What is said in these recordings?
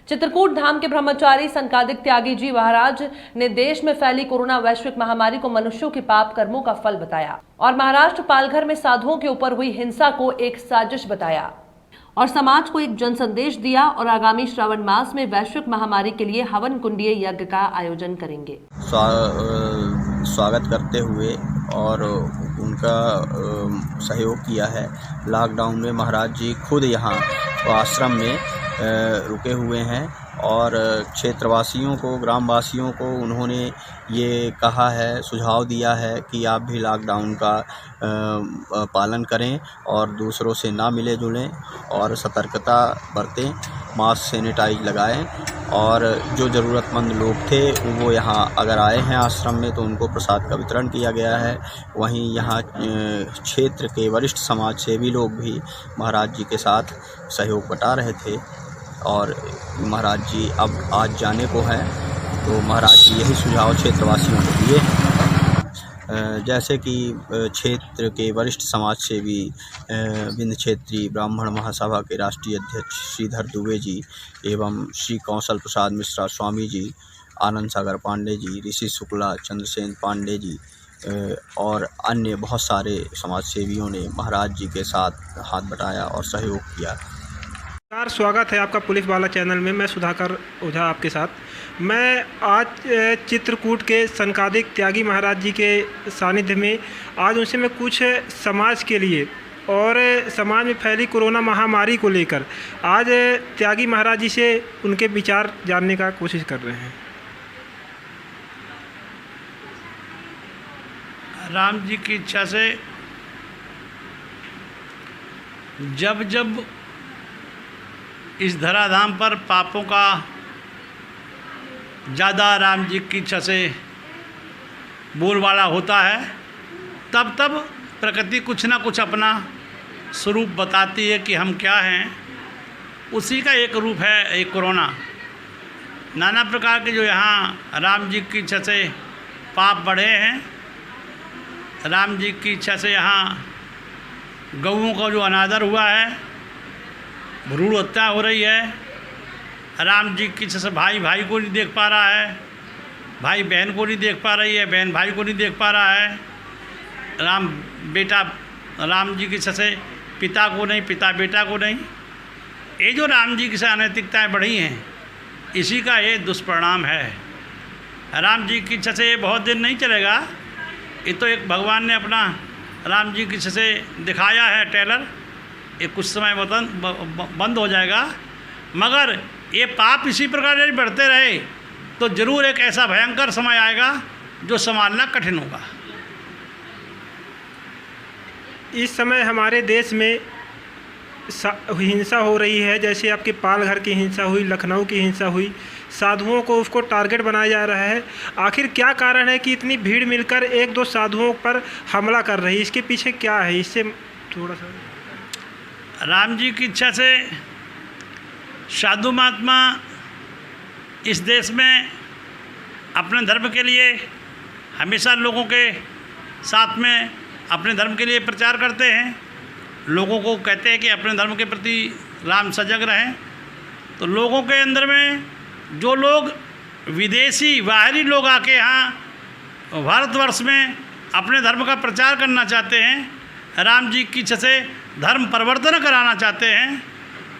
चित्रकूट धाम के ब्रह्मचारी संकादिक त्यागी जी महाराज ने देश में फैली कोरोना वैश्विक महामारी को मनुष्यों के पाप कर्मों का फल बताया और महाराष्ट्र पालघर में साधुओं के ऊपर हुई हिंसा को एक साजिश बताया और समाज को एक जन संदेश दिया और आगामी श्रावण मास में वैश्विक महामारी के लिए हवन कुंडीय यज्ञ का आयोजन करेंगे। स्वागत करते हुए और उनका सहयोग किया है। लॉकडाउन में महाराज जी खुद यहाँ आश्रम में रुके हुए हैं और क्षेत्रवासियों को, ग्रामवासियों को उन्होंने ये कहा है, सुझाव दिया है कि आप भी लॉकडाउन का पालन करें और दूसरों से ना मिले जुलें और सतर्कता बरतें, मास्क सैनिटाइज लगाएं और जो ज़रूरतमंद लोग थे वो यहाँ अगर आए हैं आश्रम में तो उनको प्रसाद का वितरण किया गया है। वहीं यहाँ क्षेत्र के वरिष्ठ समाज सेवी लोग भी महाराज जी के साथ सहयोग बटा रहे थे और महाराज जी अब आज जाने को हैं तो महाराज जी यही सुझाव क्षेत्रवासियों को दिए हैं। जैसे कि क्षेत्र के वरिष्ठ समाज सेवी विंध्य क्षेत्रीय ब्राह्मण महासभा के राष्ट्रीय अध्यक्ष श्रीधर दुबे जी एवं श्री कौशल प्रसाद मिश्रा स्वामी जी, आनंद सागर पांडे जी, ऋषि शुक्ला, चंद्रसेन पांडे जी और अन्य बहुत सारे समाज सेवियों ने महाराज जी के साथ हाथ बटाया और सहयोग किया। स्वागत है आपका पुलिस वाला चैनल में। मैं सुधाकर ओझा आपके साथ। मैं आज चित्रकूट के संकादिक त्यागी महाराज जी के सानिध्य में आज उनसे मैं कुछ समाज के लिए और समाज में फैली कोरोना महामारी को लेकर आज त्यागी महाराज जी से उनके विचार जानने का कोशिश कर रहे हैं। राम जी की इच्छा से जब जब इस धराधाम पर पापों का ज़्यादा राम जी की इच्छा से बोलबाला होता है तब तब प्रकृति कुछ ना कुछ अपना स्वरूप बताती है कि हम क्या हैं। उसी का एक रूप है एक कोरोना। नाना प्रकार के जो यहाँ राम जी की इच्छा से पाप बढ़े हैं, राम जी की इच्छा से यहाँ गऊओं का जो अनादर हुआ है, भ्रूण हत्या हो रही है, राम जी की इच्छा से भाई भाई को नहीं देख पा रहा है, भाई बहन को नहीं देख पा रही है, बहन भाई को नहीं देख पा रहा है, राम जी की इच्छा से पिता को नहीं, पिता बेटा को नहीं। ये जो राम जी की से अनैतिकताएँ बढ़ी हैं इसी का ये दुष्परिणाम है। राम जी की इच्छा से ये बहुत दिन नहीं चलेगा। ये तो एक भगवान ने अपना राम जी की इच्छा से दिखाया है ट्रेलर, ये कुछ समय बंद हो जाएगा। मगर ये पाप इसी प्रकार यदि बढ़ते रहे तो ज़रूर एक ऐसा भयंकर समय आएगा जो संभालना कठिन होगा। इस समय हमारे देश में हिंसा हो रही है, जैसे आपके पालघर की हिंसा हुई, लखनऊ की हिंसा हुई, साधुओं को उसको टारगेट बनाया जा रहा है। आखिर क्या कारण है कि इतनी भीड़ मिलकर एक दो साधुओं पर हमला कर रही है? इसके पीछे क्या है? इससे थोड़ा सा। राम जी की इच्छा से साधु महात्मा इस देश में अपने धर्म के लिए हमेशा लोगों के साथ में अपने धर्म के लिए प्रचार करते हैं, लोगों को कहते हैं कि अपने धर्म के प्रति राम सजग रहें। तो लोगों के अंदर में जो लोग विदेशी बाहरी लोग आके यहाँ भारतवर्ष में अपने धर्म का प्रचार करना चाहते हैं, राम जी की इच्छा से धर्म परिवर्तन कराना चाहते हैं,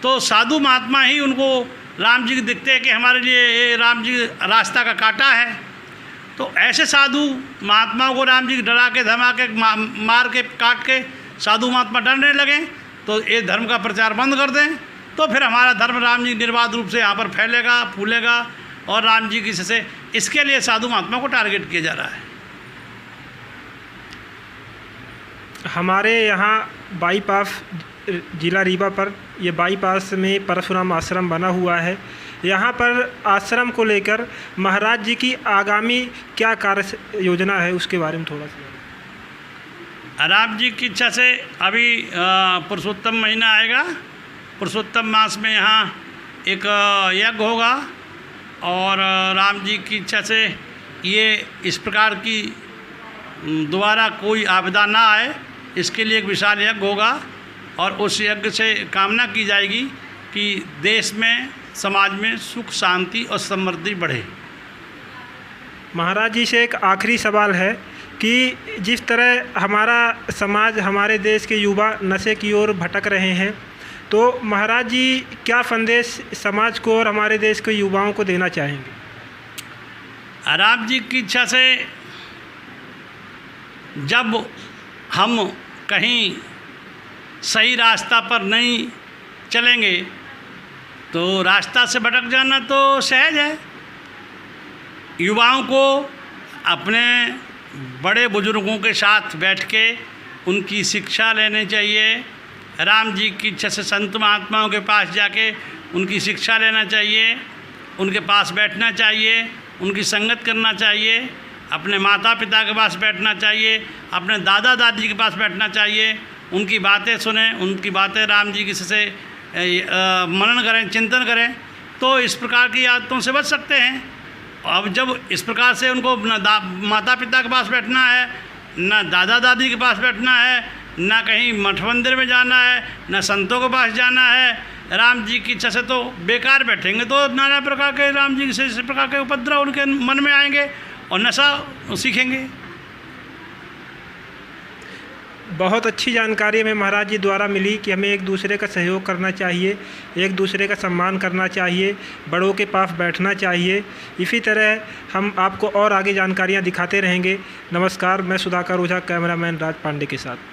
तो साधु महात्मा ही उनको राम जी दिखते हैं कि हमारे लिए ये राम जी रास्ता का कांटा है। तो ऐसे साधु महात्माओं को राम जी डरा के, धमा के, मार के, काट के साधु महात्मा डरने लगें तो ये धर्म का प्रचार बंद कर दें, तो फिर हमारा धर्म राम जी निर्बाध रूप से यहाँ पर फैलेगा, फूलेगा और राम जी की इच्छा से इसके लिए साधु महात्मा को टारगेट किया जा रहा है। हमारे यहाँ बाईपास जिला रीवा पर ये बाईपास में परशुराम आश्रम बना हुआ है। यहाँ पर आश्रम को लेकर महाराज जी की आगामी क्या कार्य योजना है उसके बारे में थोड़ा सा। राम जी की इच्छा से अभी पुरुषोत्तम महीना आएगा, पुरुषोत्तम मास में यहाँ एक यज्ञ होगा और राम जी की इच्छा से ये इस प्रकार की दोबारा कोई आपदा ना आए, इसके लिए एक विशाल यज्ञ होगा और उस यज्ञ से कामना की जाएगी कि देश में समाज में सुख शांति और समृद्धि बढ़े। महाराज जी से एक आखिरी सवाल है कि जिस तरह हमारा समाज, हमारे देश के युवा नशे की ओर भटक रहे हैं, तो महाराज जी क्या संदेश समाज को और हमारे देश के युवाओं को देना चाहेंगे? राम जी की इच्छा से जब हम कहीं सही रास्ता पर नहीं चलेंगे तो रास्ता से भटक जाना तो सहज है। युवाओं को अपने बड़े बुजुर्गों के साथ बैठ के उनकी शिक्षा लेनी चाहिए। राम जी की इच्छा से संत महात्माओं के पास जाके उनकी शिक्षा लेना चाहिए, उनके पास बैठना चाहिए, उनकी संगत करना चाहिए, अपने माता पिता के पास बैठना चाहिए, अपने दादा दादी के पास बैठना चाहिए, उनकी बातें सुनें, उनकी बातें राम जी की से मनन करें, चिंतन करें, तो इस प्रकार की आदतों से बच सकते हैं। अब जब इस प्रकार से उनको न माता पिता के पास बैठना है, न दादा दादी के पास बैठना है, न कहीं मठ मंदिर में जाना है, न संतों के पास जाना है, राम जी की इच्छा से तो बेकार बैठेंगे तो नाना प्रकार के राम जी से इस प्रकार के उपद्रव उनके मन में आएंगे और नशा सीखेंगे। बहुत अच्छी जानकारी हमें महाराज जी द्वारा मिली कि हमें एक दूसरे का सहयोग करना चाहिए, एक दूसरे का सम्मान करना चाहिए, बड़ों के पास बैठना चाहिए। इसी तरह हम आपको और आगे जानकारियां दिखाते रहेंगे। नमस्कार, मैं सुधाकर ओझा, कैमरामैन राज पांडे के साथ।